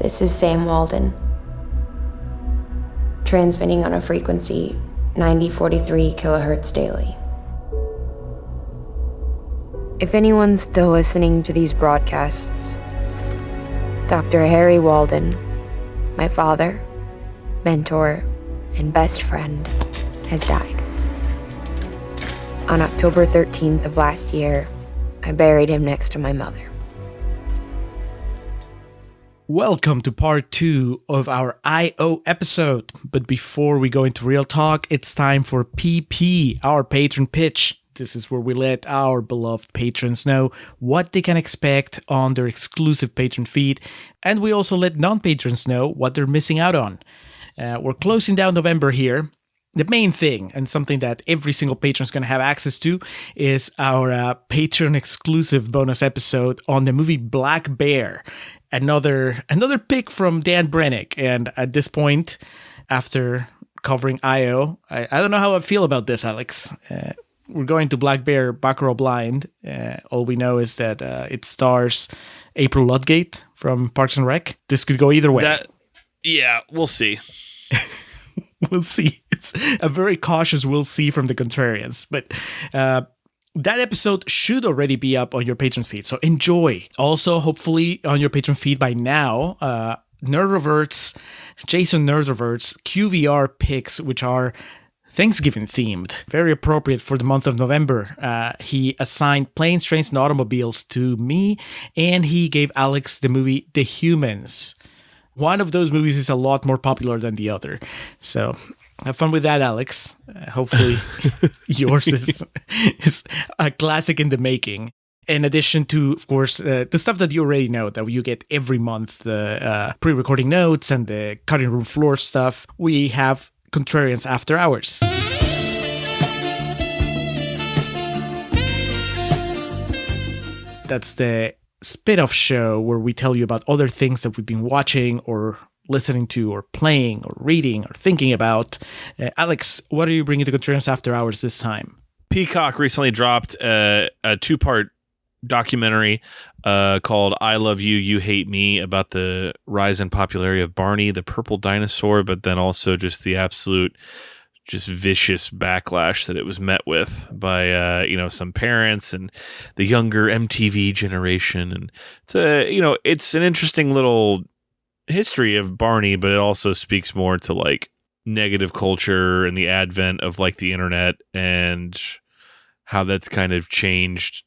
This is Sam Walden, transmitting on a frequency 9043 kilohertz daily. If anyone's still listening to these broadcasts, Dr. Harry Walden, my father, mentor, and best friend, has died. On October 13th of last year, I buried him next to my mother. Welcome to part 2 of our I.O. episode. But before we go into real talk, it's time for PP, our patron pitch. This is where we let our beloved patrons know what they can expect on their exclusive patron feed, and we also let non-patrons know what they're missing out on. We're closing down November here. The main thing, and something that every single patron is going to have access to, is our patron exclusive bonus episode on the movie Black Bear. Another pick from Dan Brennick. And at this point, after covering I.O., I don't know how I feel about this, Alex. We're going to Black Bear Baccarat Blind. All we know is that it stars April Ludgate from Parks and Rec. This could go either way. Yeah, we'll see. We'll see. It's a very cautious we'll see from the contrarians. But that episode should already be up on your patron feed, so enjoy. Also, hopefully on your patron feed by now, Jason Nerdovert's QVR picks, which are Thanksgiving themed, very appropriate for the month of November. He assigned Planes, Trains, and Automobiles to me, and he gave Alex the movie The Humans. One of those movies is a lot more popular than the other. So have fun with that, Alex. Hopefully yours is a classic in the making. In addition to, of course, the stuff that you already know, that you get every month, the pre-recording notes and the cutting room floor stuff, we have Contrarians After Hours. That's the spin-off show where we tell you about other things that we've been watching or listening to or playing or reading or thinking about. Alex, what are you bringing to Contrarians After Hours this time? Peacock recently dropped a 2-part documentary called I Love You, You Hate Me, about the rise in popularity of Barney, the purple dinosaur, but then also just the absolute vicious backlash that it was met with by some parents and the younger MTV generation. And it's an interesting little history of Barney, but it also speaks more to like negative culture and the advent of like the internet and how that's kind of changed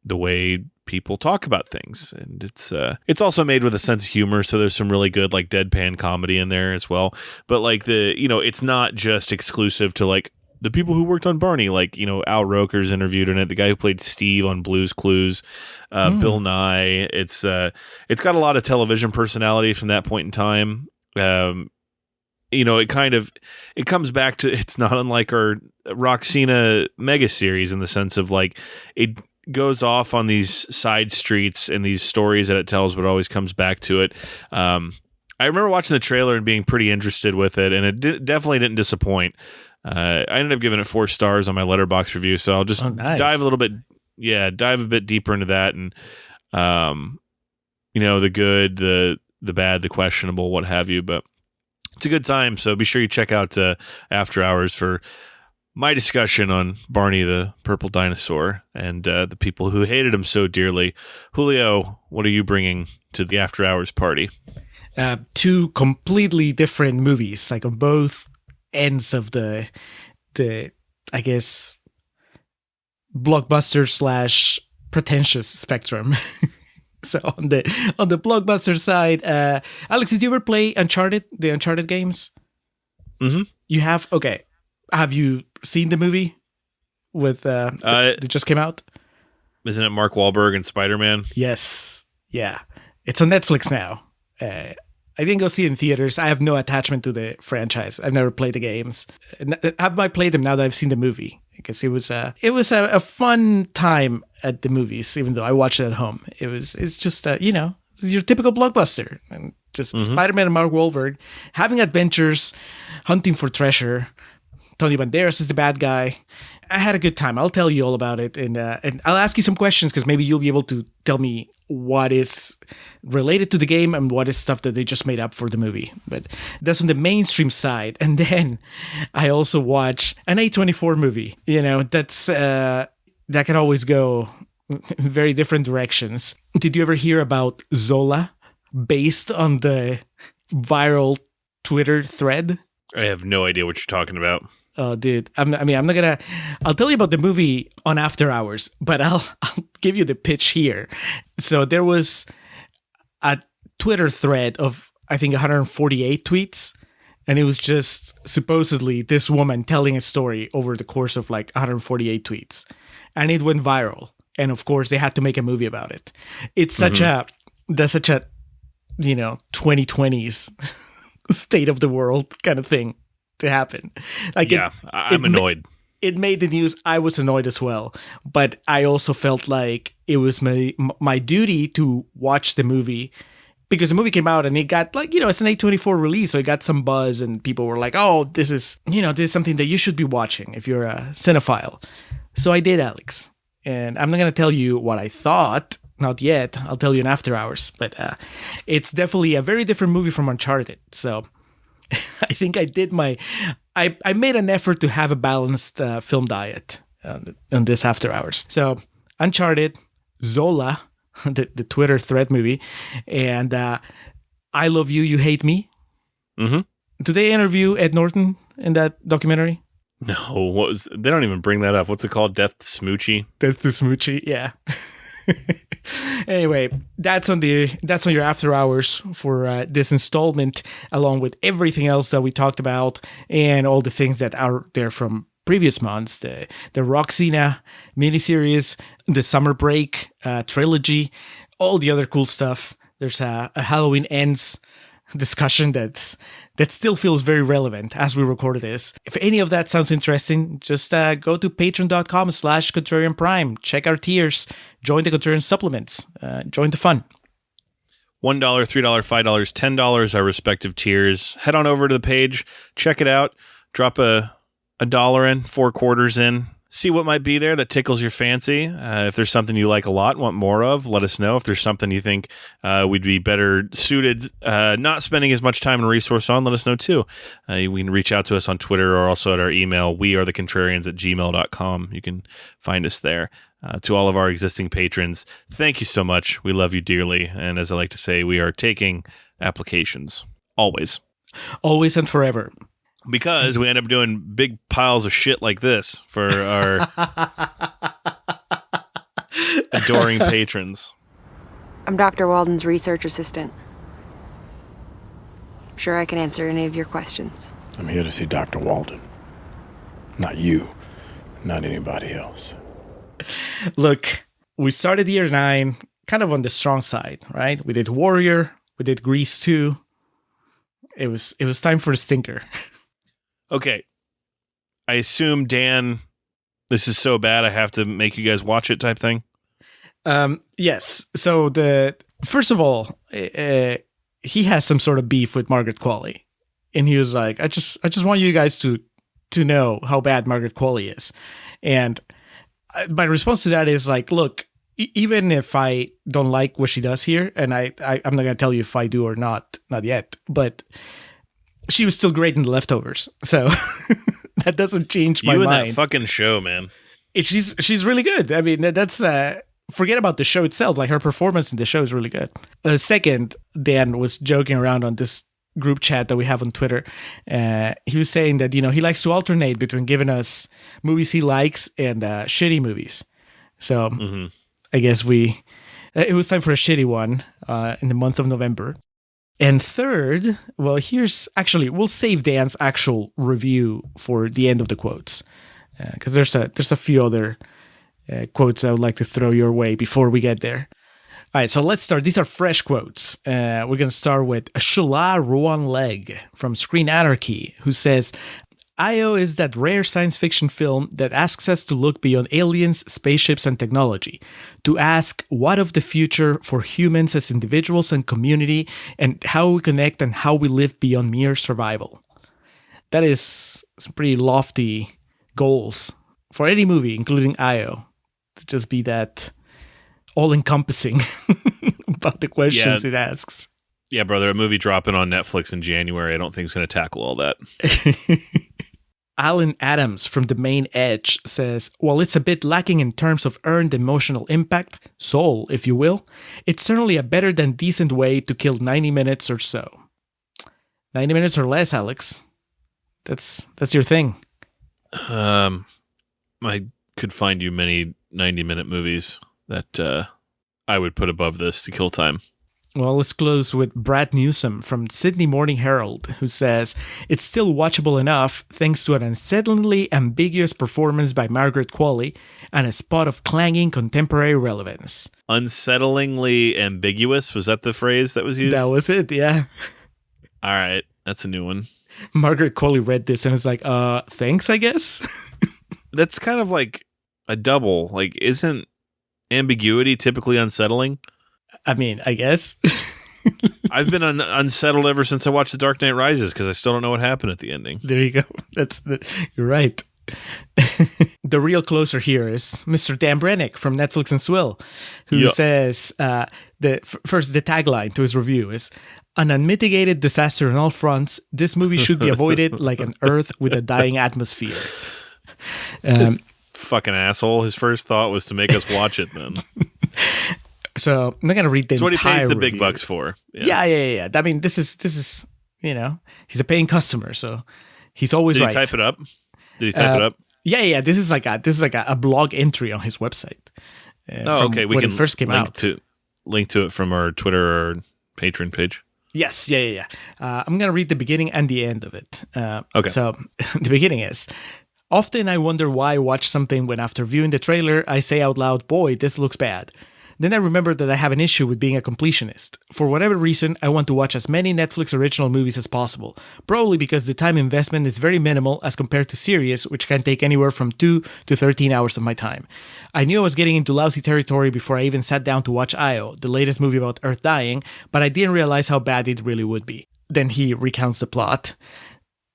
the way people talk about things. And it's also made with a sense of humor, so there's some really good like deadpan comedy in there as well. But like it's not just exclusive to like the people who worked on Barney. Like Al Roker's interviewed in it, the guy who played Steve on Blue's Clues, Bill Nye. It's got a lot of television personality from that point in time. It comes back to, it's not unlike our Roxina mega series in the sense of like it goes off on these side streets and these stories that it tells, but it always comes back to it. I remember watching the trailer and being pretty interested with it, and it definitely didn't disappoint. I ended up giving it 4 stars on my Letterboxd review, so I'll just dive a bit deeper into that, and the good, the bad, the questionable, what have you. But it's a good time, so be sure you check out After Hours for my discussion on Barney the Purple Dinosaur and the people who hated him so dearly. Julio, what are you bringing to the After Hours party? 2 completely different movies, like on both ends of the I guess blockbuster / pretentious spectrum. So on the blockbuster side, Alex, did you ever play the Uncharted games? Mm-hmm. You have? Okay. Have you seen the movie that just came out? Isn't it Mark Wahlberg and Spider-Man? Yes. Yeah. It's on Netflix now. I didn't go see it in theaters. I have no attachment to the franchise. I've never played the games. I might play them now that I've seen the movie. Because it was a fun time at the movies, even though I watched it at home. It's just it's your typical blockbuster, and just Spider-Man and Mark Wahlberg having adventures, hunting for treasure. Tony Banderas is the bad guy. I had a good time. I'll tell you all about it, and I'll ask you some questions because maybe you'll be able to tell me what is related to the game and what is stuff that they just made up for the movie. But that's on the mainstream side. And then I also watch an A24 movie. That's that can always go very different directions. Did you ever hear about Zola, based on the viral Twitter thread? I have no idea what you're talking about. Oh, dude. I'm not gonna. I'll tell you about the movie on After Hours, but I'll give you the pitch here. So there was a Twitter thread of, I think, 148 tweets, and it was just supposedly this woman telling a story over the course of like 148 tweets, and it went viral. And of course, they had to make a movie about it. It's such a 2020s state of the world kind of thing to happen. Like, yeah, I'm annoyed. It made the news. I was annoyed as well, but I also felt like it was my duty to watch the movie, because the movie came out and it got, like, it's an A24 release, so it got some buzz and people were like, oh, this is something that you should be watching if you're a cinephile. So I did, Alex, and I'm not going to tell you what I thought. Not yet. I'll tell you in After Hours, but it's definitely a very different movie from Uncharted. So I think I did I made an effort to have a balanced film diet on this After Hours. So Uncharted, Zola, the Twitter thread movie, and I Love You, You Hate Me. Mm-hmm. Did they interview Ed Norton in that documentary? No, they don't even bring that up. What's it called? Death to Smoochie? Death to Smoochie, yeah. Anyway, that's on your After Hours for this installment, along with everything else that we talked about and all the things that are there from previous months, the Roxina miniseries, the Summer Break trilogy, all the other cool stuff. There's a Halloween Ends discussion that still feels very relevant as we recorded this. If any of that sounds interesting, just go to patreon.com/Contrarian Prime. Check our tiers. Join the Contrarian supplements. Join the fun. $1, $3, $5, $10, our respective tiers. Head on over to the page. Check it out. Drop a $1 in, 4 quarters in. See what might be there that tickles your fancy. If there's something you like a lot, want more of, let us know. If there's something you think we'd be better suited, not spending as much time and resource on, let us know too. We can reach out to us on Twitter or also at our email, wearethecontrarians@gmail.com. You can find us there. To all of our existing patrons, thank you so much. We love you dearly. And as I like to say, we are taking applications. Always. Always and forever. Because we end up doing big piles of shit like this for our adoring patrons. I'm Dr. Walden's research assistant. I'm sure I can answer any of your questions. I'm here to see Dr. Walden. Not you. Not anybody else. Look, we started year 9 kind of on the strong side, right? We did Warrior. We did Grease 2. It was time for a stinker. Okay. I assume, Dan, this is so bad I have to make you guys watch it type thing? Yes. So first of all, he has some sort of beef with Margaret Qualley. And he was like, I just want you guys to know how bad Margaret Qualley is. And my response to that is like, look, even if I don't like what she does here, and I'm not going to tell you if I do or not yet, but she was still great in The Leftovers, so that doesn't change my mind. You and that fucking show, man. She's really good. I mean, that's forget about the show itself. Like, her performance in the show is really good. Second, Dan was joking around on this group chat that we have on Twitter. He was saying that, he likes to alternate between giving us movies he likes and shitty movies. So I guess it was time for a shitty one in the month of November. And third, well, we'll save Dan's actual review for the end of the quotes, because there's a few other quotes I would like to throw your way before we get there. All right, so let's start. These are fresh quotes. We're going to start with Shula Ruan Leg from Screen Anarchy, who says, I.O. is that rare science fiction film that asks us to look beyond aliens, spaceships, and technology, to ask what of the future for humans as individuals and community, and how we connect and how we live beyond mere survival. That is some pretty lofty goals for any movie, including I.O., to just be that all-encompassing. about the questions it asks. Yeah, brother, a movie dropping on Netflix in January, I don't think it's going to tackle all that. Alan Adams from The Main Edge says, while it's a bit lacking in terms of earned emotional impact, soul, if you will, it's certainly a better than decent way to kill 90 minutes or so. 90 minutes or less, Alex. That's your thing. I could find you many 90-minute movies that I would put above this to kill time. Well, let's close with Brad Newsom from Sydney Morning Herald, who says, it's still watchable enough thanks to an unsettlingly ambiguous performance by Margaret Qualley and a spot of clanging contemporary relevance. Unsettlingly ambiguous? Was that the phrase that was used? That was it, yeah. All right, that's a new one. Margaret Qualley read this and was like, thanks, I guess? That's kind of like a double. Like, isn't ambiguity typically unsettling? I mean, I guess. I've been unsettled ever since I watched The Dark Knight Rises because I still don't know what happened at the ending. There you go. You're right. The real closer here is Mr. Dan Brennick from Netflix and Swill, who says the tagline to his review is, an unmitigated disaster on all fronts, this movie should be avoided like an Earth with a dying atmosphere. This fucking asshole, his first thought was to make us watch it then. So I'm not going to read the entire That's what he pays the review. big bucks for. Yeah. I mean, this is he's a paying customer, so he's always right. Did he type it up? Yeah. This is like a blog entry on his website. Okay. We when can it first came out. Link to it from our Twitter or Patreon page. Yes, yeah. I'm going to read the beginning and the end of it. Okay. So the beginning is, often I wonder why I watch something when after viewing the trailer, I say out loud, boy, this looks bad. Then I remember that I have an issue with being a completionist. For whatever reason, I want to watch as many Netflix original movies as possible, probably because the time investment is very minimal as compared to series, which can take anywhere from 2 to 13 hours of my time. I knew I was getting into lousy territory before I even sat down to watch Io, the latest movie about Earth dying, but I didn't realize how bad it really would be. Then he recounts the plot.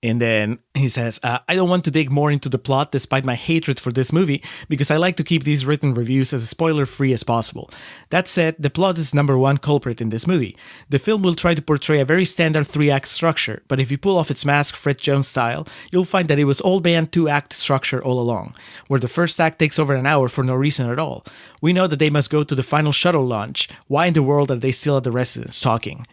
And then he says, I don't want to dig more into the plot despite my hatred for this movie, because I like to keep these written reviews as spoiler-free as possible. That said, the plot is number one culprit in this movie. The film will try to portray a very standard 3-act structure, but if you pull off its mask Fred Jones style, you'll find that it was old band 2-act structure all along, where the first act takes over an hour for no reason at all. We know that they must go to the final shuttle launch. Why in the world are they still at the residence talking?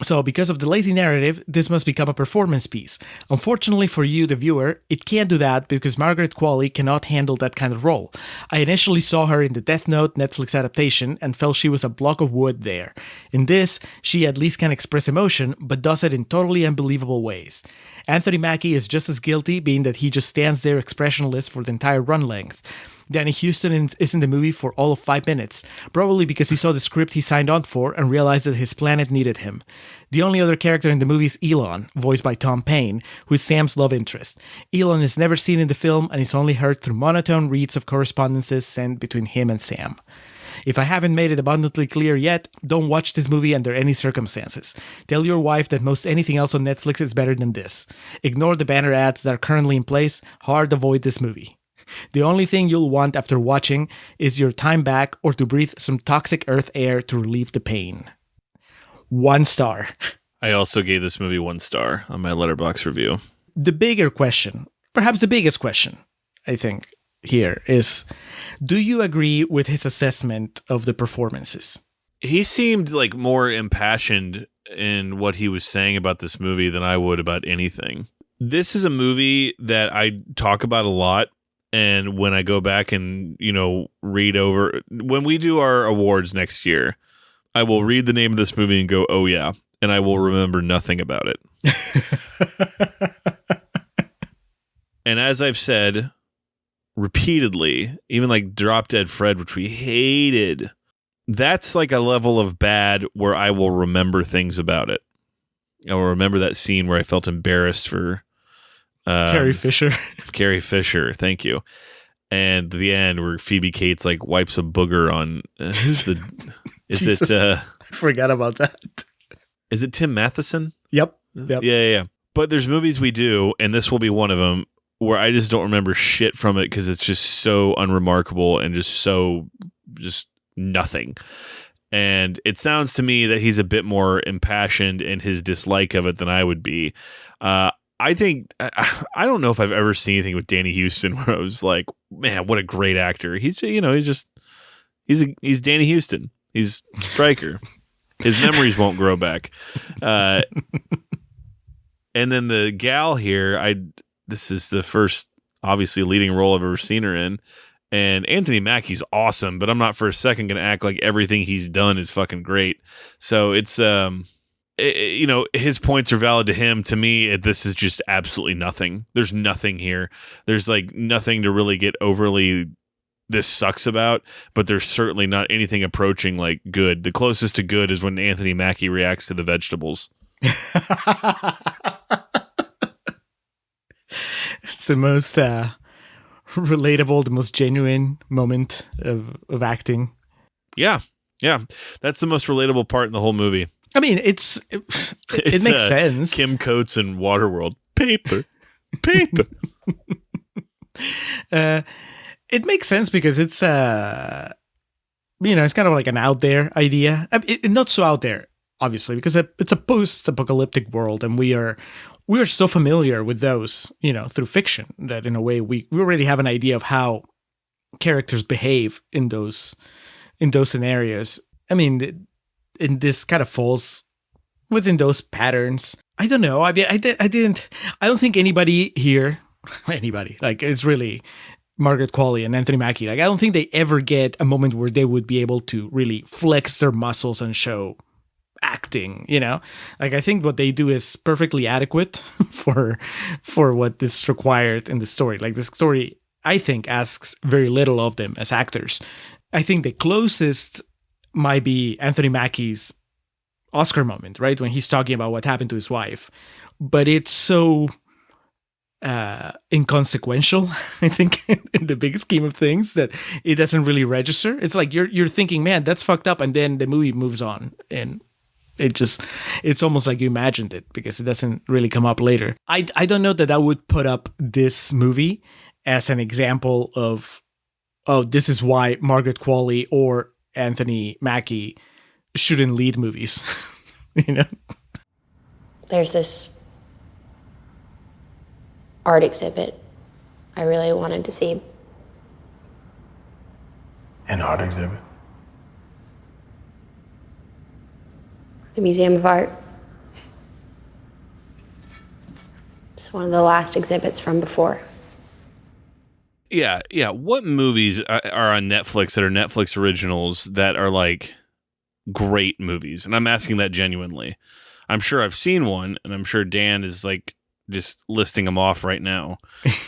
So, because of the lazy narrative, this must become a performance piece. Unfortunately for you, the viewer, it can't do that because Margaret Qualley cannot handle that kind of role. I initially saw her in the Death Note Netflix adaptation and felt she was a block of wood there. In this, she at least can express emotion, but does it in totally unbelievable ways. Anthony Mackie is just as guilty, being that he just stands there expressionless for the entire run length. Danny Houston is in the movie for all of 5 minutes, probably because he saw the script he signed on for and realized that his planet needed him. The only other character in the movie is Elon, voiced by Tom Payne, who is Sam's love interest. Elon is never seen in the film and is only heard through monotone reads of correspondences sent between him and Sam. If I haven't made it abundantly clear yet, don't watch this movie under any circumstances. Tell your wife that most anything else on Netflix is better than this. Ignore the banner ads that are currently in place. Hard avoid this movie. The only thing you'll want after watching is your time back or to breathe some toxic earth air to relieve the pain. 1 star. I also gave this movie 1 star on my Letterboxd review. The bigger question, perhaps the biggest question, I think, here is, do you agree with his assessment of the performances? He seemed like more impassioned in what he was saying about this movie than I would about anything. This is a movie that I talk about a lot. And when I go back and, read over, when we do our awards next year, I will read the name of this movie and go, oh yeah. And I will remember nothing about it. And as I've said repeatedly, even like Drop Dead Fred, which we hated, that's like a level of bad where I will remember things about it. I will remember that scene where I felt embarrassed for Carrie Fisher. Carrie Fisher, thank you. And the end where Phoebe Cates like wipes a booger on I forgot about that. Is it Tim Matheson? Yep. Yeah. But there's movies we do, and this will be one of them, where I just don't remember shit from it because it's just so unremarkable and just nothing. And it sounds to me that he's a bit more impassioned in his dislike of it than I would be. I think I don't know if I've ever seen anything with Danny Houston where I was like, man, what a great actor. He's Danny Houston. He's Stryker. His memories won't grow back. And then the gal here, this is the first obviously leading role I've ever seen her in. And Anthony Mackie's awesome, but I'm not for a second going to act like everything he's done is fucking great. So it's, his points are valid to him. To me, this is just absolutely nothing. There's nothing here. There's like nothing to really get overly this sucks about, but there's certainly not anything approaching like good. The closest to good is when Anthony Mackie reacts to the vegetables. It's the most relatable, the most genuine moment of acting. Yeah. That's the most relatable part in the whole movie. I mean, it makes sense. Kim Coates and Waterworld. Paper. It makes sense because it's it's kind of like an out there idea. Not so out there, obviously, because it's a post-apocalyptic world, and we are so familiar with those, through fiction, that in a way we already have an idea of how characters behave in those scenarios. I mean, and this kind of falls within those patterns. I don't know. I mean, I don't think anybody here, like it's really Margaret Qualley and Anthony Mackie. Like, I don't think they ever get a moment where they would be able to really flex their muscles and show acting, like I think what they do is perfectly adequate for what is required in the story. Like, the story, I think, asks very little of them as actors. I think the closest might be Anthony Mackie's Oscar moment, right, when he's talking about what happened to his wife, but it's so inconsequential, I think, in the big scheme of things, that it doesn't really register. It's like you're thinking, man, that's fucked up, and then the movie moves on, and it's almost like you imagined it because it doesn't really come up later. I don't know that I would put up this movie as an example of, oh, this is why Margaret Qualley or Anthony Mackie shouldn't lead movies. There's this art exhibit I really wanted to see. An art exhibit? The Museum of Art. It's one of the last exhibits from before. Yeah. What movies are on Netflix that are Netflix originals that are like great movies? And I'm asking that genuinely. I'm sure I've seen one, and I'm sure Dan is like just listing them off right now.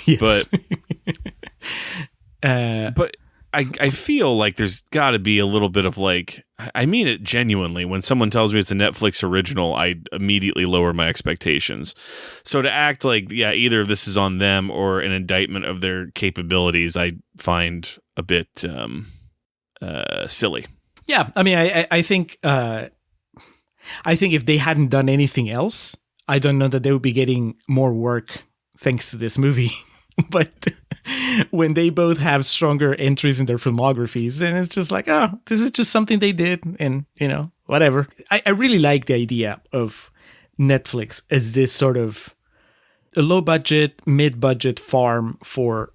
Yes. But I feel like there's got to be a little bit of like, I mean it genuinely. When someone tells me it's a Netflix original, I immediately lower my expectations. So to act like, yeah, either of this is on them or an indictment of their capabilities, I find a bit silly. Yeah, I mean, I think if they hadn't done anything else, I don't know that they would be getting more work thanks to this movie. But when they both have stronger entries in their filmographies, then it's just like, oh, this is just something they did, and whatever. I really like the idea of Netflix as this sort of a low budget, mid budget farm for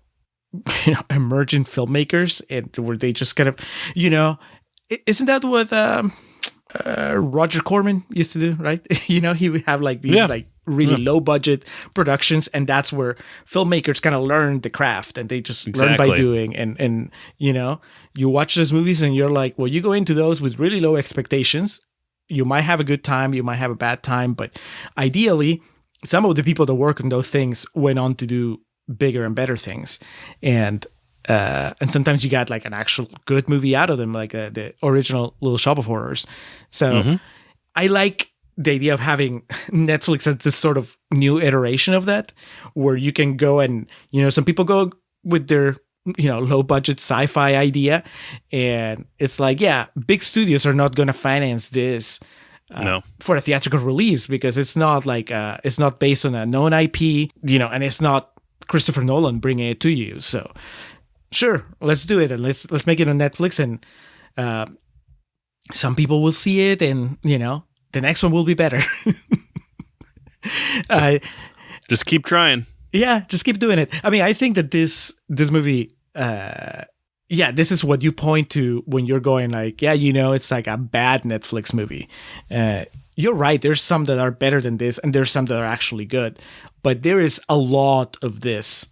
emergent filmmakers, and where they just kind of, isn't that what Roger Corman used to do, right? He would have like these really low budget productions, and that's where filmmakers kind of learn the craft, and they just learn by doing. And you watch those movies and you're like, well, you go into those with really low expectations. You might have a good time, you might have a bad time, but ideally, some of the people that work on those things went on to do bigger and better things. And sometimes you got like an actual good movie out of them, like the original Little Shop of Horrors. So I like the idea of having Netflix as this sort of new iteration of that, where you can go and, some people go with their, low budget sci-fi idea. And it's like, yeah, big studios are not going to finance this for a theatrical release, because it's not like, it's not based on a known IP, and it's not Christopher Nolan bringing it to you. So sure, let's do it, and let's make it on Netflix, and some people will see it, and the next one will be better. Just keep trying. Yeah, just keep doing it. I mean, I think that this movie, this is what you point to when you're going like, it's like a bad Netflix movie. You're right. There's some that are better than this, and there's some that are actually good. But there is a lot of this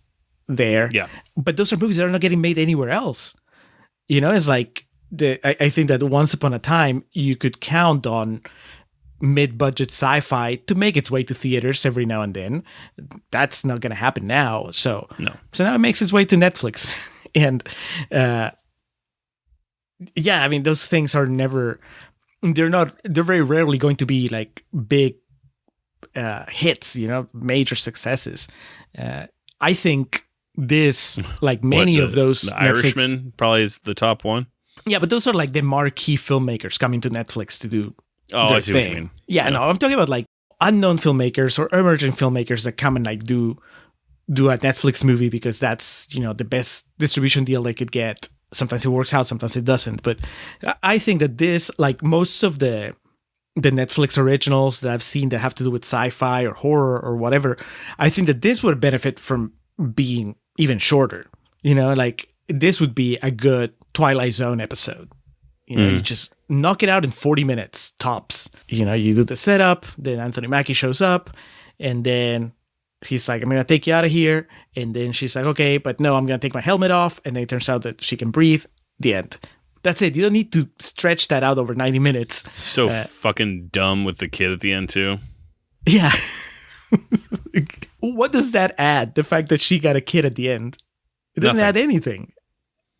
there. Yeah. But those are movies that are not getting made anywhere else. It's like I think that once upon a time you could count on mid-budget sci-fi to make its way to theaters every now and then. That's not going to happen now. So now it makes its way to Netflix. And I mean, those things are never, they're very rarely going to be like big hits, major successes. I think this, like many of those, the Netflix, Irishman probably is the top one. Yeah, but those are like the marquee filmmakers coming to Netflix to do Oh, their I see thing. what you mean. Yeah, no, I'm talking about like unknown filmmakers or emerging filmmakers that come and like do a Netflix movie because that's, the best distribution deal they could get. Sometimes it works out, sometimes it doesn't. But I think that this, like most of the Netflix originals that I've seen that have to do with sci-fi or horror or whatever, I think that this would benefit from being even shorter. Like this would be a good Twilight Zone episode. You just knock it out in 40 minutes tops. You do the setup, then Anthony Mackie shows up, and then he's like, I'm going to take you out of here. And then she's like, okay, but no, I'm going to take my helmet off. And then it turns out that she can breathe. The end. That's it. You don't need to stretch that out over 90 minutes. So fucking dumb with the kid at the end, too. Yeah. What does that add? The fact that she got a kid at the end. It doesn't add anything.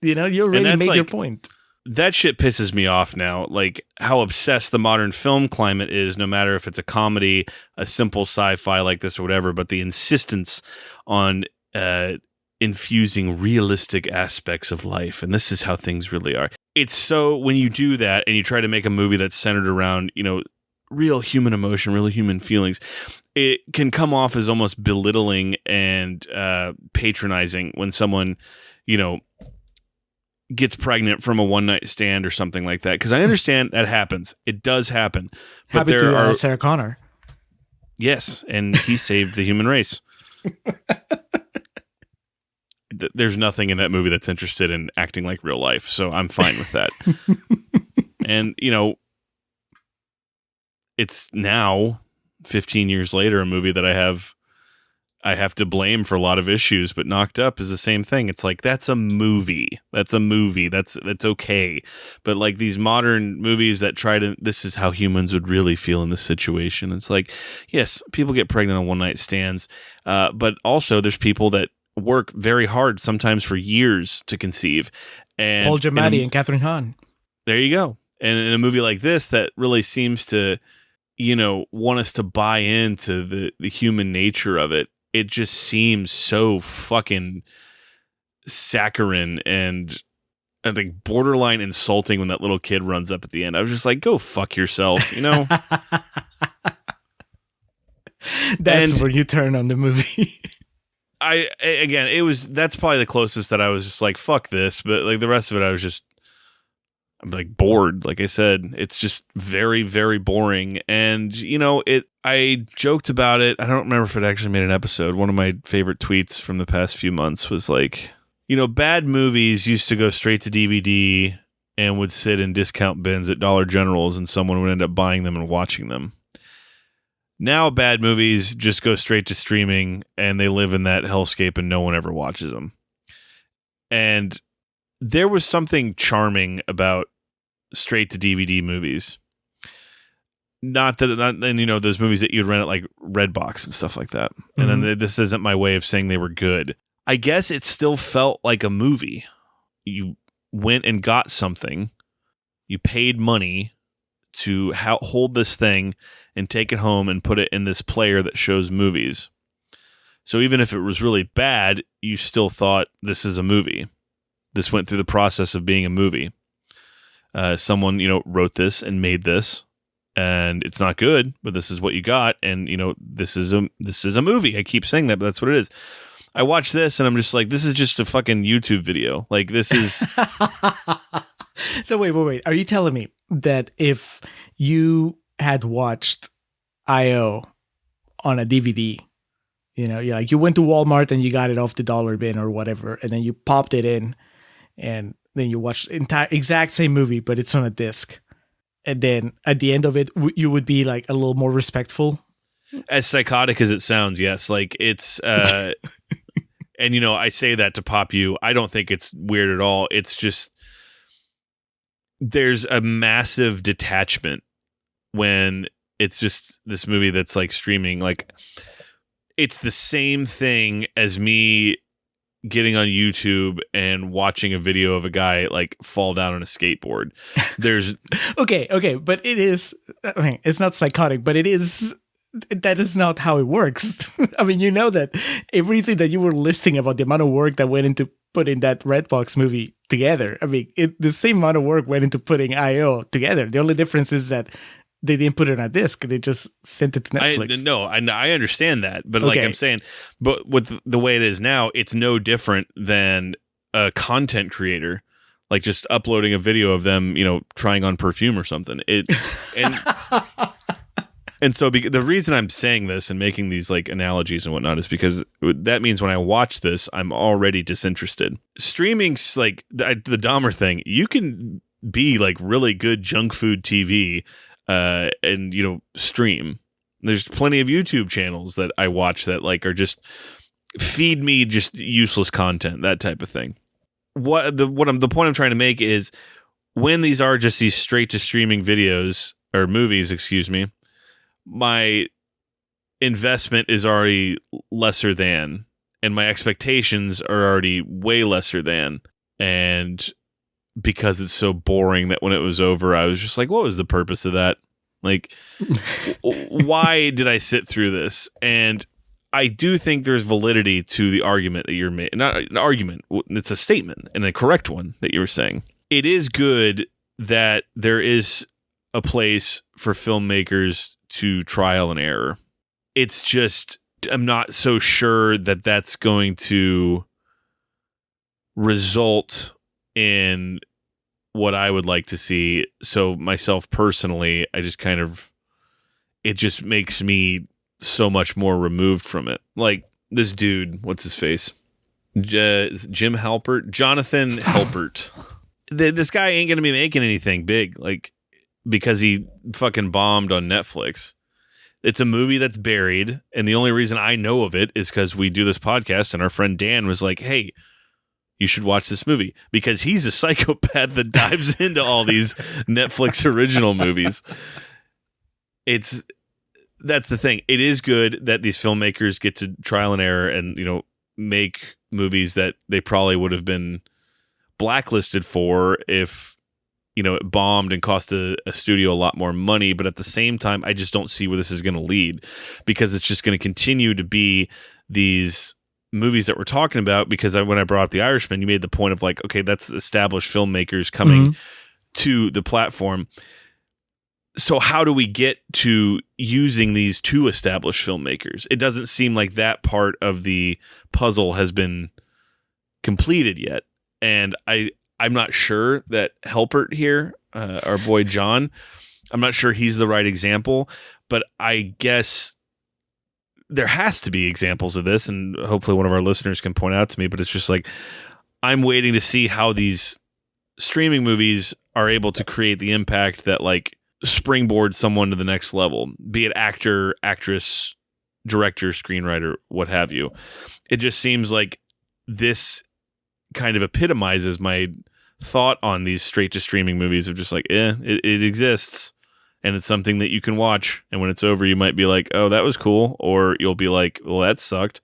You already made your point. That shit pisses me off now, like how obsessed the modern film climate is, no matter if it's a comedy, a simple sci-fi like this or whatever, but the insistence on infusing realistic aspects of life. And this is how things really are. It's so, when you do that and you try to make a movie that's centered around, real human emotion, real human feelings, it can come off as almost belittling and patronizing when someone, gets pregnant from a one-night stand or something like that. Because I understand that happens. It does happen. But happened to Sarah Connor. Yes, and he saved the human race. There's nothing in that movie that's interested in acting like real life, so I'm fine with that. And, it's now, 15 years later, a movie that I have to blame for a lot of issues, but Knocked Up is the same thing. It's like, that's a movie. That's okay. But like these modern movies that try to, this is how humans would really feel in this situation. It's like, yes, people get pregnant on one night stands. But also there's people that work very hard, sometimes for years to conceive. And Paul Giamatti and Catherine Hahn. There you go. And in a movie like this, that really seems to, want us to buy into the human nature of it. It just seems so fucking saccharine and I think borderline insulting when that little kid runs up at the end. I was just like, go fuck yourself, That's where you turn on the movie. That's probably the closest that I was just like, fuck this. But like the rest of it, I'm like bored. Like I said, it's just very, very boring. And, I joked about it. I don't remember if it actually made an episode. One of my favorite tweets from the past few months was like, bad movies used to go straight to DVD and would sit in discount bins at Dollar Generals and someone would end up buying them and watching them. Now bad movies just go straight to streaming and they live in that hellscape and no one ever watches them. And there was something charming about straight to DVD movies. Not those movies that you'd rent at like Redbox and stuff like that. Mm-hmm. And then this isn't my way of saying they were good. I guess it still felt like a movie. You went and got something. You paid money to hold this thing and take it home and put it in this player that shows movies. So even if it was really bad, you still thought this is a movie. This went through the process of being a movie. Someone, wrote this and made this, and it's not good, but this is what you got, and this is a movie. I keep saying that, but that's what it is. I watch this and I'm just like, this is just a fucking YouTube video. Like this is. So wait. Are you telling me that if you had watched I.O. on a DVD, you went to Walmart and you got it off the dollar bin or whatever, and then you popped it in, and then you watched exact same movie, but it's on a disc. And then at the end of it, you would be like a little more respectful. As psychotic as it sounds, yes. Like it's, and I say that to pop you. I don't think it's weird at all. It's just, there's a massive detachment when it's just this movie that's like streaming. Like, it's the same thing as me getting on YouTube and watching a video of a guy like fall down on a skateboard. There's okay, but it is. I mean, it's not psychotic, but it is. That is not how it works. I mean, you know that everything that you were listing about the amount of work that went into putting that Redbox movie together. I mean, the same amount of work went into putting I.O. together. The only difference is that they didn't put it on a disc. They just sent it to Netflix. I understand that. But like I'm saying, but with the way it is now, it's no different than a content creator, like just uploading a video of them, trying on perfume or something. And so the reason I'm saying this and making these like analogies and whatnot is because that means when I watch this, I'm already disinterested. Streaming's like the Dahmer thing. You can be like really good junk food TV and stream. There's plenty of YouTube channels that I watch that like are just feed me just useless content, that type of thing. The point I'm trying to make is when these are just these straight to streaming videos or movies, excuse me, my investment is already lesser than, and my expectations are already way lesser than. And because it's so boring that when it was over, I was just like, what was the purpose of that? Like, why did I sit through this? And I do think there's validity to the argument that you're making. Not an argument, it's a statement, and a correct one that you were saying. It is good that there is a place for filmmakers to trial and error. It's just, I'm not so sure that that's going to result in what I would like to see. So myself personally, I just it just makes me so much more removed from it. Like this dude, what's his face? Jim Halpert? Jonathan Halpert. This guy ain't going to be making anything big, like, because he fucking bombed on Netflix. It's a movie that's buried, and the only reason I know of it is because we do this podcast, and our friend Dan was like, hey, you should watch this movie, because he's a psychopath that dives into all these Netflix original movies. That's the thing. It is good that these filmmakers get to trial and error and, make movies that they probably would have been blacklisted for if, it bombed and cost a studio a lot more money. But at the same time, I just don't see where this is going to lead, because it's just going to continue to be these movies that we're talking about. Because when I brought up The Irishman, you made the point of like, okay, that's established filmmakers coming to the platform. So how do we get to using these two established filmmakers? It doesn't seem like that part of the puzzle has been completed yet. And I'm not sure that Halpert here, our boy John, I'm not sure he's the right example, but I guess there has to be examples of this, and hopefully one of our listeners can point out to me, but it's just like, I'm waiting to see how these streaming movies are able to create the impact that like springboard someone to the next level, be it actor, actress, director, screenwriter, what have you. It just seems like this kind of epitomizes my thought on these straight to streaming movies of just like, it exists and it's something that you can watch. And when it's over, you might be like, oh, that was cool. Or you'll be like, well, that sucked,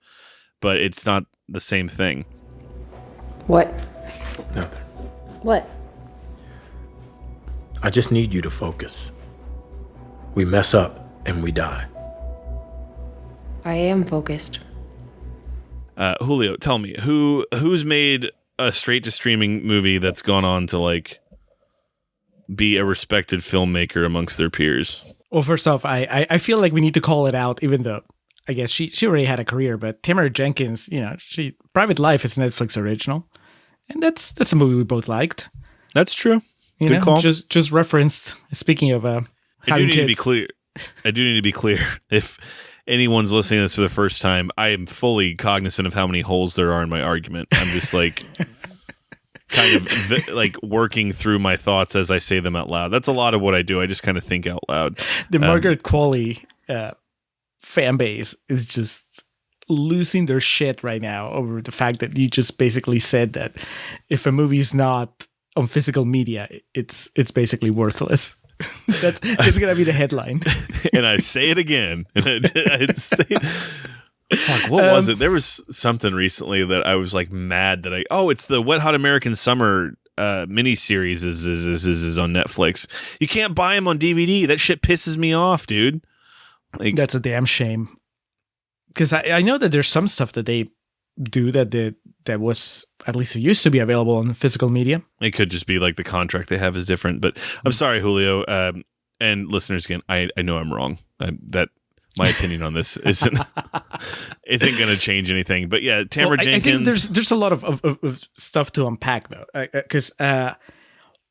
but it's not the same thing. What? Nothing. What? I just need you to focus. We mess up and we die. I am focused. Julio, tell me, who's made a straight to streaming movie that's gone on to like be a respected filmmaker amongst their peers? Well, first off, I feel like we need to call it out, even though I guess she already had a career, but Tamara Jenkins, Private Life is a Netflix original, and that's a movie we both liked. That's true. Good call. Just referenced. Speaking of I do having need to be kids. clear. I do need to be clear. If anyone's listening to this for the first time, I am fully cognizant of how many holes there are in my argument. I'm just like kind of like working through my thoughts as I say them out loud. That's a lot of what I do. I just kind of think out loud. The Margaret Qualley fan base is just losing their shit right now over the fact that you just basically said that if a movie is not on physical media, it's basically worthless. That is gonna be the headline. And I say it again. Fuck, what was it? There was something recently that I was like mad that it's the Wet Hot American Summer miniseries is on Netflix. You can't buy them on DVD. That shit pisses me off, dude. Like, that's a damn shame. Because I know that there's some stuff that they do that was, at least it used to be available on physical media. It could just be like the contract they have is different. But I'm sorry, Julio, and listeners again. I know I'm wrong. That my opinion on this isn't going to change anything. But yeah, Tamara Jenkins. I think there's a lot of stuff to unpack though, because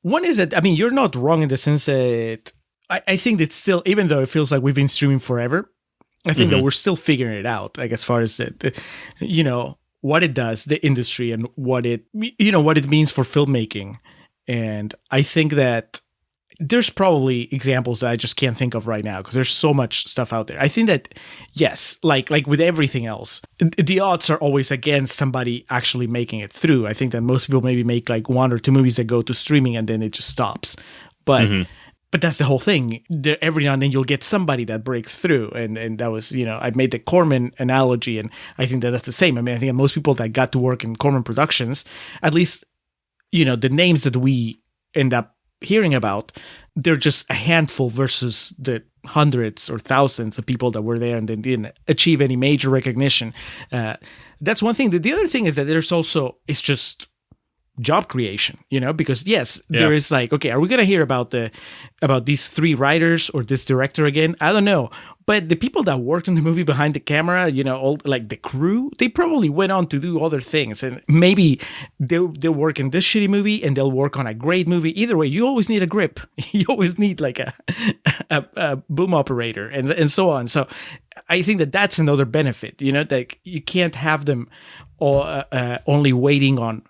one is that, I mean, you're not wrong in the sense that I think that still, even though it feels like we've been streaming forever, I think that we're still figuring it out, like as far as the what it does, the industry, and what it means for filmmaking. And I think that there's probably examples that I just can't think of right now because there's so much stuff out there. I think that, yes, like with everything else, the odds are always against somebody actually making it through. I think that most people maybe make like 1 or 2 movies that go to streaming and then it just stops. But that's the whole thing. Every now and then you'll get somebody that breaks through. And that was, I made the Corman analogy, and I think that that's the same. I mean, I think that most people that got to work in Corman Productions, at least, the names that we end up hearing about, they're just a handful versus the hundreds or thousands of people that were there and then didn't achieve any major recognition. That's one thing. The other thing is that it's just job creation, because yes, there is like, okay, are we going to hear about these 3 writers or this director again? I don't know. But the people that worked on the movie behind the camera, all like the crew, they probably went on to do other things. And maybe they'll work in this shitty movie and they'll work on a great movie. Either way, you always need a grip. You always need like a boom operator and so on. So I think that that's another benefit, that you can't have them only waiting on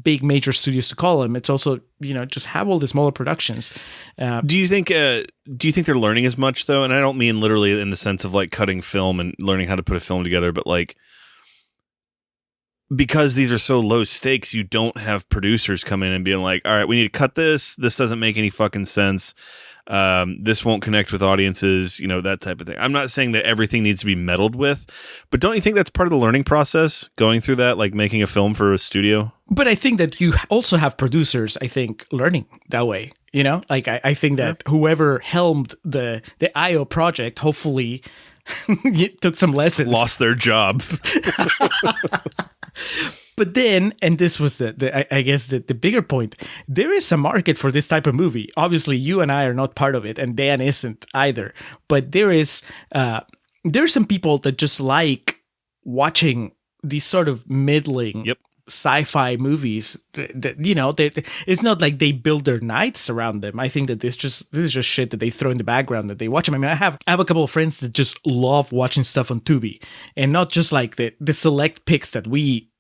big major studios to call them. It's also, just have all the smaller productions. Do you think they're learning as much though? And I don't mean literally in the sense of like cutting film and learning how to put a film together, but like, because these are so low stakes, you don't have producers come in and being like, all right, we need to cut this. This doesn't make any fucking sense. This won't connect with audiences, that type of thing. I'm not saying that everything needs to be meddled with, but don't you think that's part of the learning process, going through that, like making a film for a studio? But I think that you also have producers, I think, learning that way. Like I think that whoever helmed the IO project, hopefully took some lessons. Lost their job. But then, and this was I guess the bigger point, there is a market for this type of movie. Obviously, you and I are not part of it, and Dan isn't either. But there's some people that just like watching these sort of middling sci-fi movies. It's not like they build their nights around them. I think that this is just shit that they throw in the background that they watch. I mean, I have a couple of friends that just love watching stuff on Tubi, and not just like the select picks that we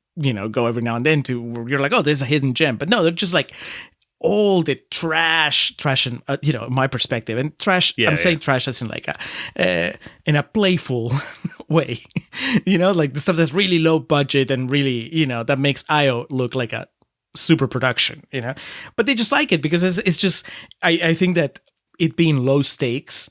go every now and then to where you're like, oh, there's a hidden gem. But no, they're just like all the trash in my perspective, and trash. I'm saying trash as in like in a playful way, like the stuff that's really low budget and really, that makes IO look like a super production, but they just like it because it's just, I think that it being low stakes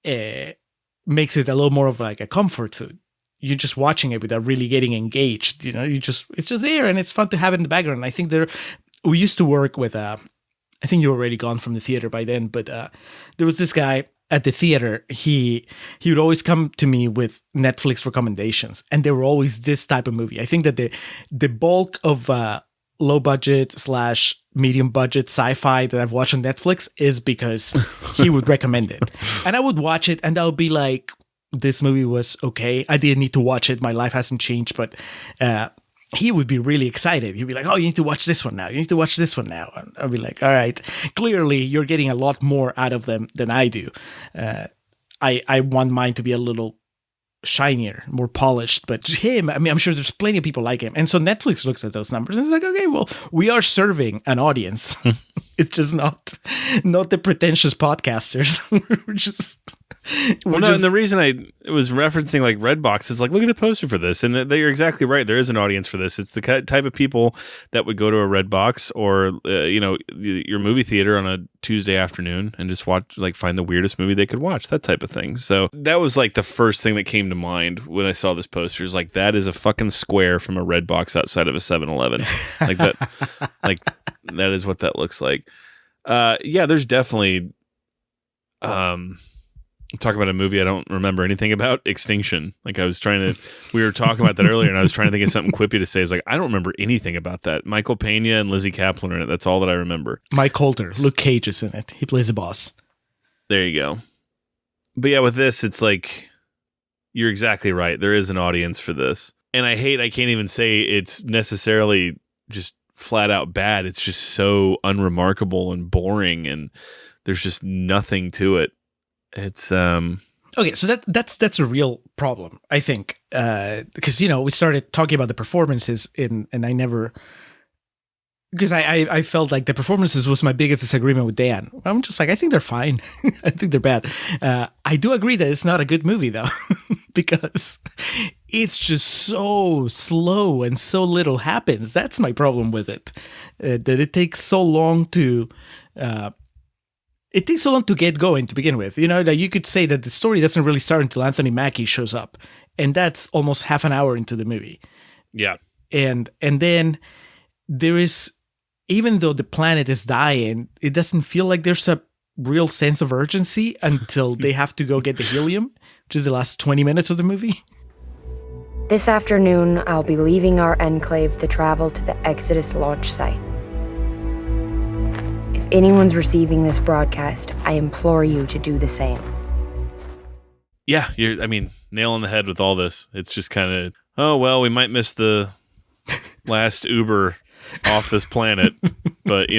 makes it a little more of like a comfort food. You're just watching it without really getting engaged. It's just there and it's fun to have it in the background. I think we used to work with, I think you were already gone from the theater by then, but there was this guy at the theater. He would always come to me with Netflix recommendations, and they were always this type of movie. I think that the bulk of low budget / medium budget sci-fi that I've watched on Netflix is because he would recommend it. And I would watch it and I would be like, this movie was okay. I didn't need to watch it. My life hasn't changed, but he would be really excited. He'd be like, oh, you need to watch this one now. You need to watch this one now. And I'd be like, all right, clearly you're getting a lot more out of them than I do. I want mine to be a little shinier, more polished. But him, I mean, I'm sure there's plenty of people like him. And so Netflix looks at those numbers and it's like, okay, well, we are serving an audience. It's just not the pretentious podcasters. We're just... And the reason I was referencing like Redbox is like, look at the poster for this, and you're exactly right. There is an audience for this. It's the type of people that would go to a Redbox or your movie theater on a Tuesday afternoon and just watch, like, find the weirdest movie they could watch, that type of thing. So that was like the first thing that came to mind when I saw this poster. Is like, that is a fucking square from a Redbox outside of a 7-Eleven. Like that, like that is what that looks like. Yeah, there's definitely. Talk about a movie I don't remember anything about, Extinction. Like we were talking about that earlier, and I was trying to think of something quippy to say. It's like, I don't remember anything about that. Michael Pena and Lizzie Kaplan are in it. That's all that I remember. Mike Coulter, Luke Cage is in it. He plays the boss. There you go. But yeah, with this, it's like, you're exactly right. There is an audience for this. And I can't even say it's necessarily just flat out bad. It's just so unremarkable and boring, and there's just nothing to it. It's okay, so that's a real problem, I think, because we started talking about the performances and I never, because I felt like the performances was my biggest disagreement with Dan. I'm just like, I think they're fine. I think they're bad. I do agree that it's not a good movie though, because it's just so slow and so little happens. That's my problem with it, that it takes so long to. It takes so long to get going to begin with. That you could say that the story doesn't really start until Anthony Mackie shows up. And that's almost half an hour into the movie. Yeah. And then there is, even though the planet is dying, it doesn't feel like there's a real sense of urgency until they have to go get the helium, which is the last 20 minutes of the movie. This afternoon, I'll be leaving our enclave to travel to the Exodus launch site. If anyone's receiving this broadcast, I implore you to do the same. Yeah, you're nail on the head with all this. It's just kind of, oh, well, we might miss the last Uber off this planet, but,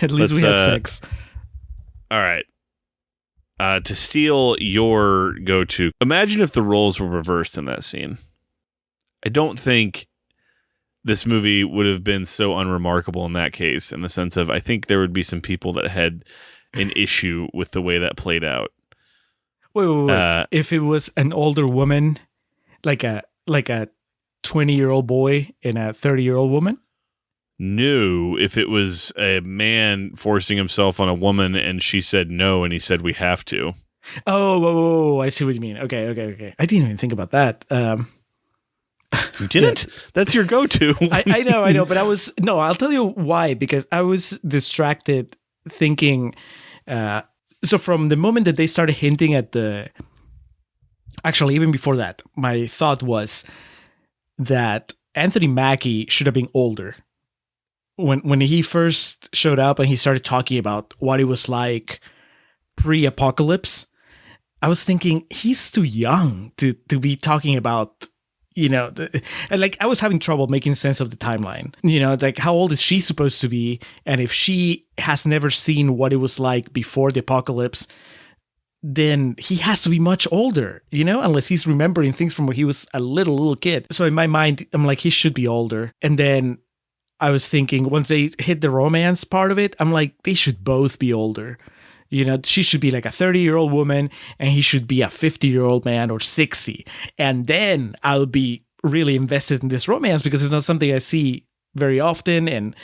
At least we had sex. All right. To steal your go-to, imagine if the roles were reversed in that scene. I don't think this movie would have been so unremarkable in that case, in the sense of, I think there would be some people that had an issue with the way that played out. Wait. If it was an older woman, like a 20-year-old boy and a 30-year-old woman? No, if it was a man forcing himself on a woman and she said no and he said we have to. Oh, I see what you mean. Okay. I didn't even think about that. You didn't? Yeah. That's your go-to. I know, but I'll tell you why, because I was distracted thinking, so from the moment that they started hinting at actually even before that, my thought was that Anthony Mackie should have been older. When he first showed up and he started talking about what it was like pre-apocalypse, I was thinking he's too young to be talking about, like I was having trouble making sense of the timeline. Like how old is she supposed to be? And if she has never seen what it was like before the apocalypse, then he has to be much older, unless he's remembering things from when he was a little kid. So in my mind, I'm like, he should be older. And then I was thinking once they hit the romance part of it, I'm like, they should both be older. She should be like a 30-year-old woman and he should be a 50-year-old man or 60. And then I'll be really invested in this romance because it's not something I see very often, and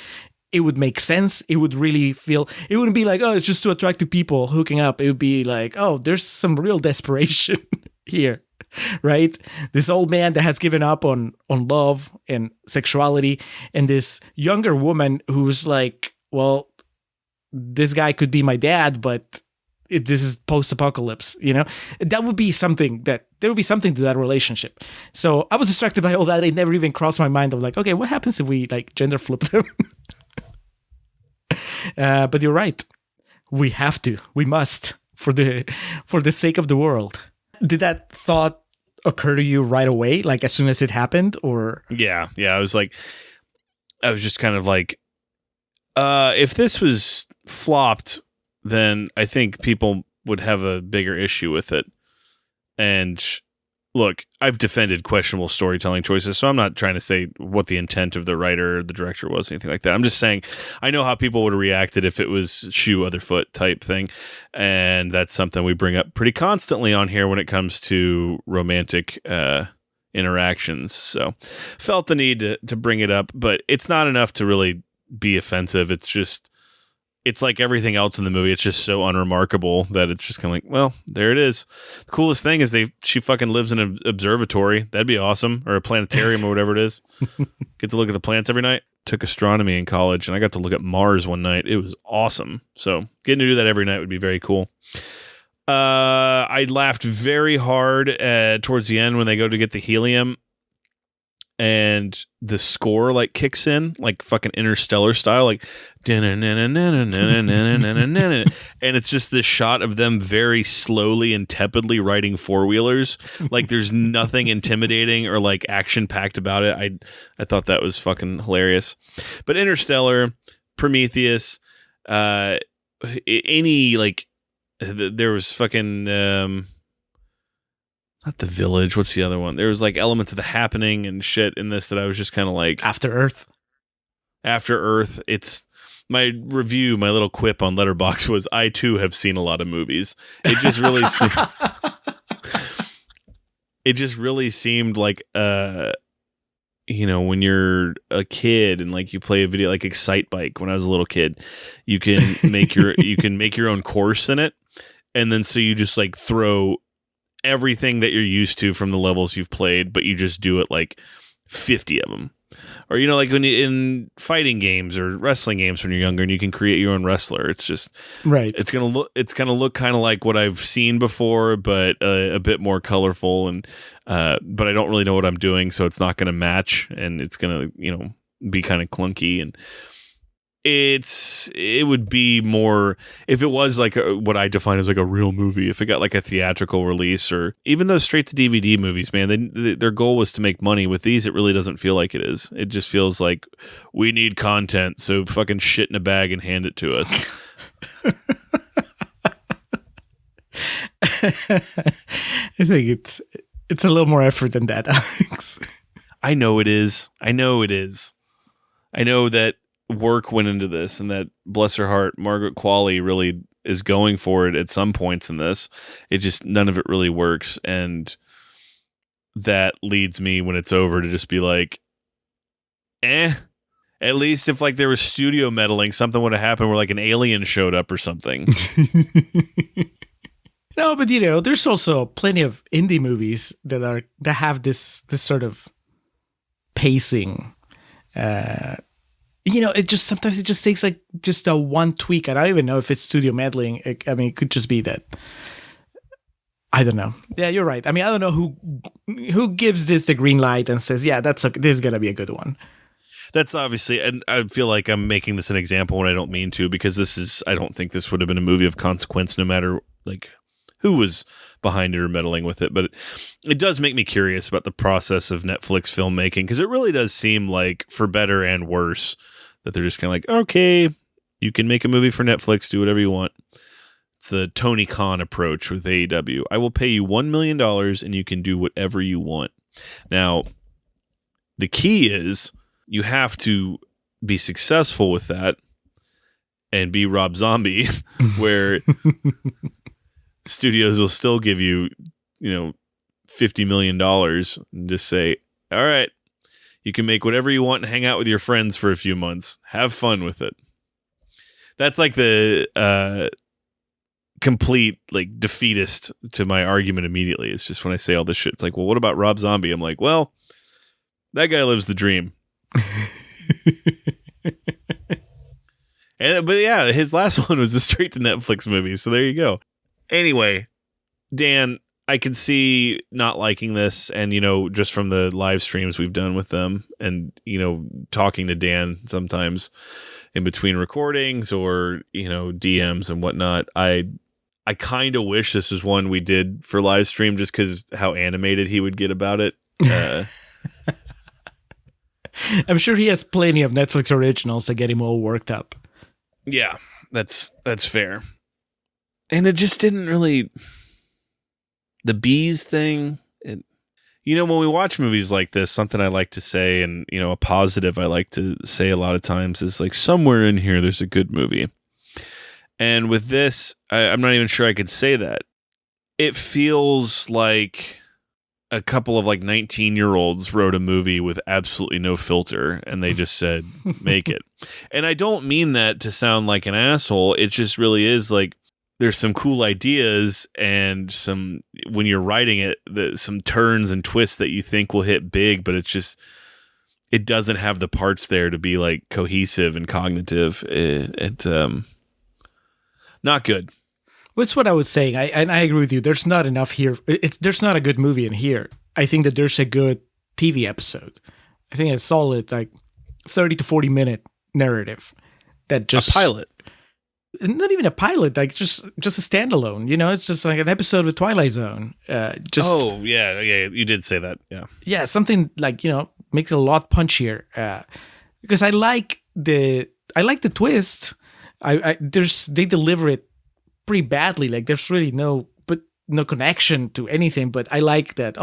it would make sense. It would really feel, it wouldn't be like, oh, it's just two attractive people hooking up. It would be like, oh, there's some real desperation here, right? This old man that has given up on love and sexuality, and this younger woman who's like, well, this guy could be my dad, but this is post-apocalypse, That would be something there would be something to that relationship. So I was distracted by all that. It never even crossed my mind of like, okay, what happens if we like gender flip them? But you're right. We have to. We must for the sake of the world. Did that thought occur to you right away, like as soon as it happened, or? Yeah. I was just kind of like, if this was flopped, then I think people would have a bigger issue with it. And look, I've defended questionable storytelling choices, so I'm not trying to say what the intent of the writer or the director was, anything like that. I'm just saying I know how people would have reacted if it was shoe other foot type thing, and that's something we bring up pretty constantly on here when it comes to romantic interactions. So felt the need to bring it up, but it's not enough to really be offensive. It's like everything else in the movie. It's just so unremarkable that it's just kind of like, well, there it is. The coolest thing is she fucking lives in an observatory. That'd be awesome. Or a planetarium or whatever it is. Get to look at the planets every night. Took astronomy in college, and I got to look at Mars one night. It was awesome. So getting to do that every night would be very cool. I laughed very hard towards the end when they go to get the helium. And the score like kicks in like fucking Interstellar style, like and it's just this shot of them very slowly and tepidly riding four-wheelers. Like there's nothing intimidating or like action packed about it. I thought that was fucking hilarious. But Interstellar, Prometheus, any like there was fucking not The Village. What's the other one? There was like elements of The Happening and shit in this that I was just kind of like After Earth. It's my review, my little quip on Letterboxd was I too have seen a lot of movies. It just really seemed like when you're a kid and like you play a video like Excite Bike when I was a little kid, you can make your own course in it, and then so you just like throw everything that you're used to from the levels you've played, but you just do it like 50 of them. Or like when you in fighting games or wrestling games when you're younger and you can create your own wrestler. It's just right. It's gonna look kind of like what I've seen before, but a bit more colorful, and but I don't really know what I'm doing, so it's not gonna match, and it's gonna be kind of clunky. And it would be more if it was like what I define as like a real movie. If it got like a theatrical release, or even those straight to DVD movies, man, their goal was to make money. With these, it really doesn't feel like it is. It just feels like we need content, so fucking shit in a bag and hand it to us. I think it's a little more effort than that, Alex. I know it is. I know that work went into this, and that, bless her heart, Margaret Qualley really is going for it at some points in this. It just, none of it really works, and that leads me when it's over to just be like, at least if like there was studio meddling, something would have happened where like an alien showed up or something. No, but there's also plenty of indie movies that have this sort of pacing. Sometimes it just takes like just a one tweak. I don't even know if it's studio meddling. It could just be that. I don't know. Yeah, you're right. I don't know who gives this the green light and says, yeah, this is gonna be a good one. That's obviously, and I feel like I'm making this an example when I don't mean to, because I don't think this would have been a movie of consequence, no matter like who was behind it or meddling with it. But it does make me curious about the process of Netflix filmmaking, because it really does seem like, for better and worse, that they're just kind of like, okay, you can make a movie for Netflix, do whatever you want. It's the Tony Khan approach with AEW. I will pay you $1 million and you can do whatever you want. Now, the key is you have to be successful with that and be Rob Zombie, where studios will still give you, $50 million and just say, all right, you can make whatever you want and hang out with your friends for a few months. Have fun with it. That's like the complete like defeatist to my argument immediately. It's just when I say all this shit, it's like, well, what about Rob Zombie? I'm like, well, that guy lives the dream. But yeah, his last one was a straight to Netflix movie. So there you go. Anyway, Dan, I can see not liking this, and just from the live streams we've done with them, and talking to Dan sometimes in between recordings or DMs and whatnot, I I kind of wish this was one we did for live stream just because how animated he would get about it. I'm sure he has plenty of Netflix originals that get him all worked up. Yeah, that's fair. And it just didn't really... The bees thing... when we watch movies like this, something I like to say, and, a positive I like to say a lot of times is like, somewhere in here, there's a good movie. And with this, I'm not even sure I could say that. It feels like a couple of like 19-year-olds wrote a movie with absolutely no filter, and they just said, make it. And I don't mean that to sound like an asshole. It just really is like, there's some cool ideas and some, when you're writing it, some turns and twists that you think will hit big, but it's just, it doesn't have the parts there to be like cohesive and cognitive. Not good. That's what I was saying. I agree with you. There's not enough here. There's not a good movie in here. I think that there's a good TV episode. I think a solid like 30 to 40 minute narrative that just a pilot. Not even a pilot, like just a standalone. It's just like an episode of Twilight Zone. Oh yeah, you did say that. Yeah, something like makes it a lot punchier. Because I like the twist. They deliver it pretty badly. Like there's really no connection to anything. But I like that.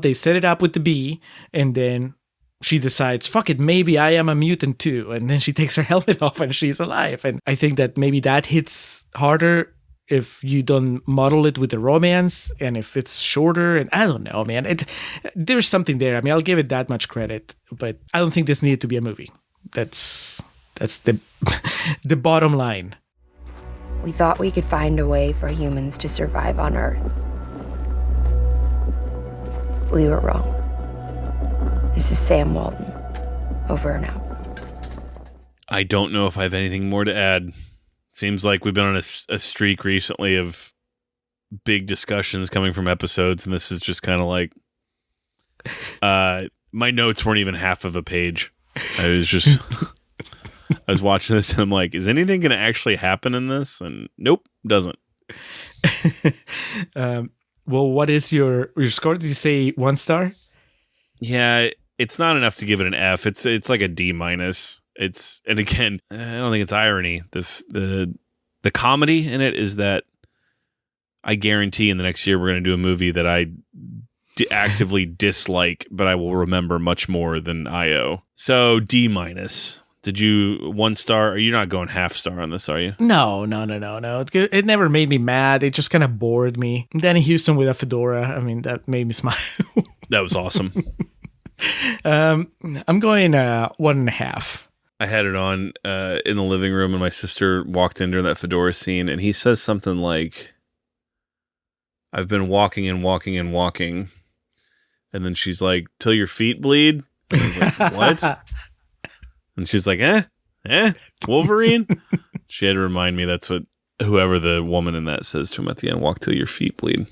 They set it up with the bee, and then she decides, fuck it, maybe I am a mutant too. And then she takes her helmet off and she's alive. And I think that maybe that hits harder if you don't model it with the romance, and if it's shorter. And I don't know, man. There's something there. I mean, I'll give it that much credit, but I don't think this needed to be a movie. That's the the bottom line. We thought we could find a way for humans to survive on Earth. We were wrong. This is Sam Walden. Over and out. I don't know if I have anything more to add. Seems like we've been on a streak recently of big discussions coming from episodes, and this is just kind of like... my notes weren't even half of a page. I was watching this, and I'm like, is anything going to actually happen in this? And nope, doesn't. Well, what is your score? Did you say 1 star? Yeah, it's not enough to give it an F. It's like a D-. And again, I don't think it's irony. The comedy in it is that I guarantee in the next year we're going to do a movie that I actively dislike, but I will remember much more than IO. So D-. Did you 1 star? Are you not going half star on this, are you? No. It never made me mad. It just kind of bored me. Danny Houston with a fedora. I mean, that made me smile. That was awesome. I'm going 1.5. I had it on in the living room, and my sister walked in during that fedora scene, and he says something like, I've been walking and walking and walking. And then she's like, till your feet bleed? And I was like, what? And she's like, Wolverine? She had to remind me that's what whoever the woman in that says to him at the end, walk till your feet bleed.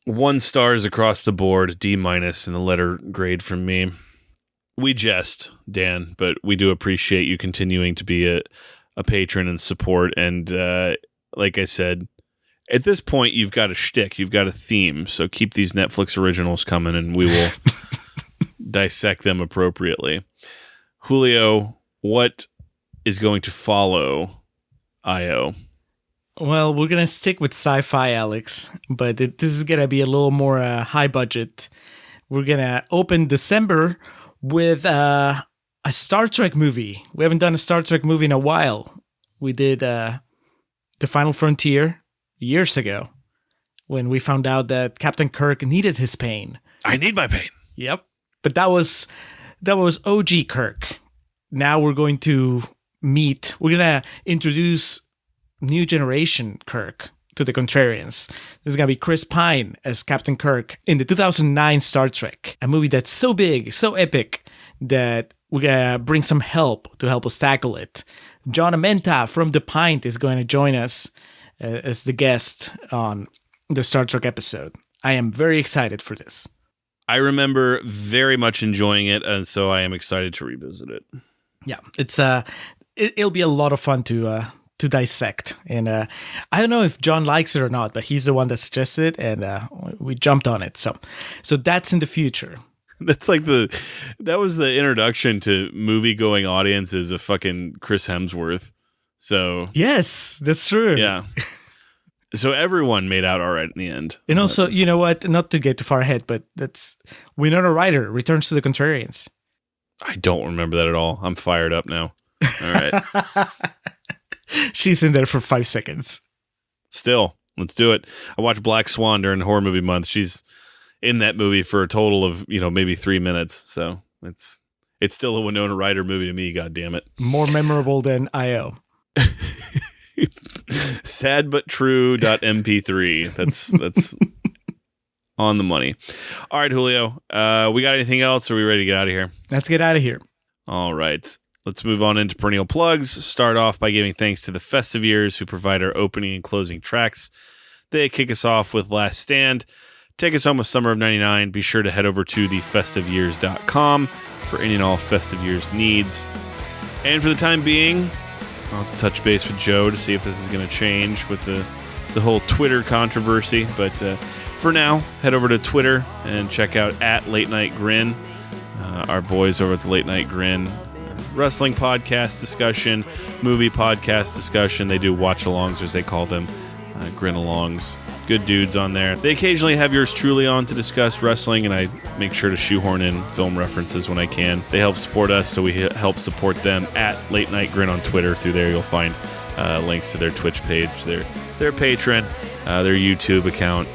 1 stars across the board, D- in the letter grade from me. We jest, Dan, but we do appreciate you continuing to be a patron and support. And like I said, at this point, you've got a shtick, you've got a theme. So keep these Netflix originals coming, and we will dissect them appropriately. Julio, what is going to follow IO? Well, we're going to stick with sci-fi, Alex, but this is going to be a little more high budget. We're going to open December with a Star Trek movie. We haven't done a Star Trek movie in a while. We did The Final Frontier years ago when we found out that Captain Kirk needed his pain. I need my pain. Yep. But that was OG Kirk. Now we're going to introduce new generation Kirk to the Contrarians. This is going to be Chris Pine as Captain Kirk in the 2009 Star Trek, a movie that's so big, so epic, that we're going to bring some help to help us tackle it. John Amenta from The Pint is going to join us as the guest on the Star Trek episode. I am very excited for this. I remember very much enjoying it, and so I am excited to revisit it. Yeah, it'll be a lot of fun to to dissect. And I don't know if John likes it or not, but he's the one that suggested it, and we jumped on it. So that's in the future. That's like that was the introduction to movie going audiences of fucking Chris Hemsworth. So yes, that's true. Yeah. So everyone made out all right in the end. And also, you know what? Not to get too far ahead, but that's Winona Ryder returns to the Contrarians. I don't remember that at all. I'm fired up now. All right. She's in there for 5 seconds. Still, let's do it. I watched Black Swan during horror movie month. She's in that movie for a total of, maybe 3 minutes. So it's still a Winona Ryder movie to me, God damn it. More memorable than I.O. Sad but true .mp3. That's on the money. All right, Julio. We got anything else? Or are we ready to get out of here? Let's get out of here. All right. Let's move on into perennial plugs. Start off by giving thanks to the Festive Years who provide our opening and closing tracks. They kick us off with Last Stand. Take us home with Summer of 99. Be sure to head over to thefestiveyears.com for any and all Festive Years needs. And for the time being, I'll have to touch base with Joe to see if this is going to change with the whole Twitter controversy. But for now, head over to Twitter and check out @LateNightGrin. Our boys over at the Late Night Grin. Wrestling podcast discussion, movie podcast discussion. They do watch-alongs, as they call them, grin-alongs. Good dudes on there. They occasionally have yours truly on to discuss wrestling, and I make sure to shoehorn in film references when I can. They help support us, so we help support them at Late Night Grin on Twitter. Through there, you'll find links to their Twitch page, their Patreon, their YouTube account,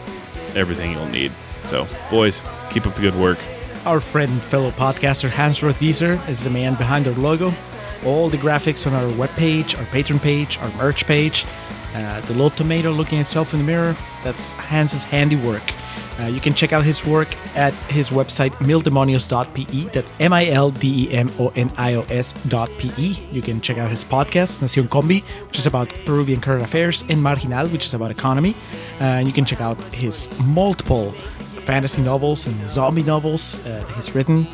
everything you'll need. So, boys, keep up the good work. Our friend and fellow podcaster Hans Rothwieser is the man behind our logo. All the graphics on our webpage, our Patreon page, our merch page, the little tomato looking itself in the mirror, that's Hans's handiwork. You can check out his work at his website, mildemonios.pe. That's mildemonios.pe. You can check out his podcast, Nación Combi, which is about Peruvian current affairs, and Marginal, which is about economy. You can check out his multiple fantasy novels and zombie novels he's written.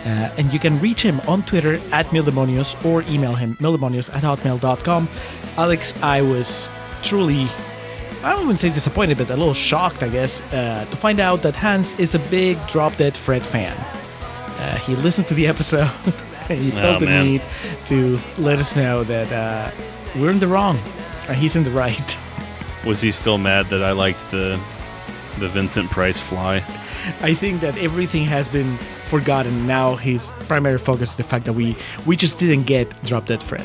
And you can reach him on Twitter at mildemonios or email him mildemonios@hotmail.com. Alex, I was truly, I wouldn't say disappointed, but a little shocked, I guess, to find out that Hans is a big Drop Dead Fred fan. He listened to the episode and he felt the need to let us know that we're in the wrong. He's in the right. Was he still mad that I liked the Vincent Price fly? I think that everything has been forgotten. Now his primary focus is the fact that we just didn't get Drop Dead Fred.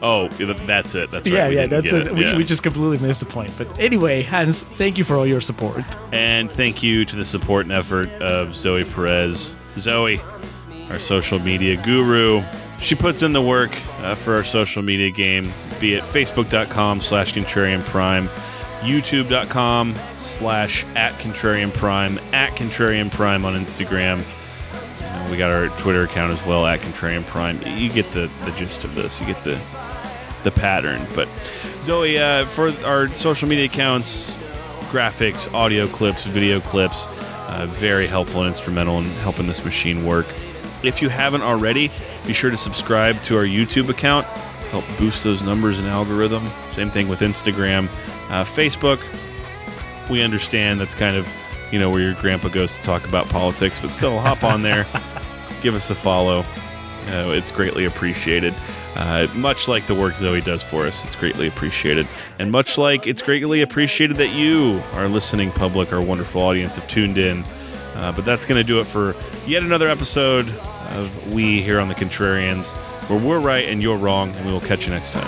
Oh, that's it. That's right. Yeah, that's it. We just completely missed the point. But anyway, Hans, thank you for all your support. And thank you to the support and effort of Zoe Perez. Zoe, our social media guru. She puts in the work for our social media game, be it facebook.com/contrarianprime, youtube.com/@contrarianprime, @contrarianprime on Instagram. We got our Twitter account as well, @contrarianprime. You get the gist of this. You get the pattern. But Zoe, for our social media accounts, graphics, audio clips, video clips, very helpful and instrumental in helping this machine work. If you haven't already, be sure to subscribe to our YouTube account. Help boost those numbers and algorithm. Same thing with Instagram. Facebook, we understand that's kind of, where your grandpa goes to talk about politics, but still hop on there. Give us a follow. It's greatly appreciated. Much like the work Zoe does for us, it's greatly appreciated. And much like it's greatly appreciated that you, our listening public, our wonderful audience, have tuned in. But that's going to do it for yet another episode of We here on The Contrarians, where we're right and you're wrong, and we will catch you next time.